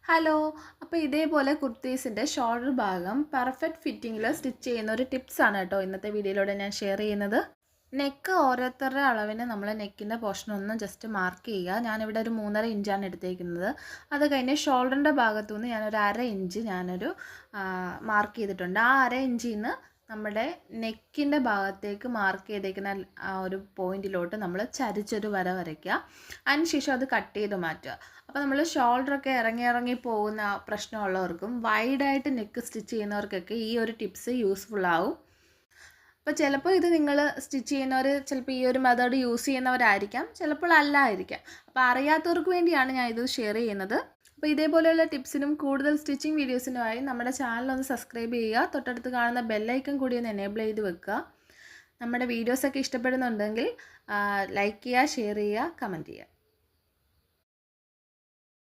Hello. അപ്പോൾ ഇതേപോലെ കുർത്തീസിൻ്റെ shoulder ഭാഗം പെർഫെക്റ്റ് ഫിറ്റിങ്ങിൽ സ്റ്റിച്ച് ചെയ്യുന്ന ഒരു ടിപ്സാണ് കേട്ടോ ഇന്നത്തെ വീഡിയോയിലൂടെ ഞാൻ ഷെയർ ചെയ്യുന്നത്. നെക്ക് ഓരോരുത്തരുടെ അളവിന് നമ്മൾ നെക്കിൻ്റെ പോർഷൻ ഒന്ന് ജസ്റ്റ് മാർക്ക് ചെയ്യുക. ഞാനിവിടെ ഒരു 3.5 ഇഞ്ചാണ് എടുത്തേക്കുന്നത്. അത് കഴിഞ്ഞ് ഷോൾഡറിൻ്റെ ഭാഗത്തുനിന്ന് ഞാനൊരു 1/2 ഇഞ്ച് മാർക്ക് ചെയ്തിട്ടുണ്ട്. ആ 1/2 ഇഞ്ചിൽ നിന്ന് നമ്മുടെ നെക്കിൻ്റെ ഭാഗത്തേക്ക് മാർക്ക് ചെയ്തേക്കുന്ന ആ ഒരു പോയിന്റിലോട്ട് നമ്മൾ ചരിച്ചൊരു വര വരയ്ക്കുക. അതിനുശേഷം അത് കട്ട് ചെയ്ത് മാറ്റുക. അപ്പോൾ നമ്മൾ ഷോൾഡറൊക്കെ ഇറങ്ങി പോകുന്ന പ്രശ്നമുള്ളവർക്കും വൈഡായിട്ട് നെക്ക് സ്റ്റിച്ച് ചെയ്യുന്നവർക്കൊക്കെ ഈ ഒരു ടിപ്സ് യൂസ്ഫുൾ ആവും. അപ്പോൾ ചിലപ്പോൾ ഇത് നിങ്ങൾ സ്റ്റിച്ച് ചെയ്യുന്നവർ ചിലപ്പോൾ ഈ ഒരു മെത്തേഡ് യൂസ് ചെയ്യുന്നവരായിരിക്കാം, ചിലപ്പോൾ അല്ലായിരിക്കാം. അപ്പോൾ അറിയാത്തവർക്ക് വേണ്ടിയാണ് ഞാൻ ഇത് ഷെയർ ചെയ്യുന്നത്. അപ്പോൾ ഇതേപോലെയുള്ള ടിപ്സിനും കൂടുതൽ സ്റ്റിച്ചിങ് വീഡിയോസിനുമായി നമ്മുടെ ചാനൽ ഒന്ന് സബ്സ്ക്രൈബ് ചെയ്യുക. തൊട്ടടുത്ത് കാണുന്ന ബെല്ലൈക്കൺ കൂടി ഒന്ന് എനേബിൾ ചെയ്ത് വെക്കുക. നമ്മുടെ വീഡിയോസൊക്കെ ഇഷ്ടപ്പെടുന്നുണ്ടെങ്കിൽ ലൈക്ക് ചെയ്യുക, ഷെയർ ചെയ്യുക, കമൻറ്റ് ചെയ്യുക.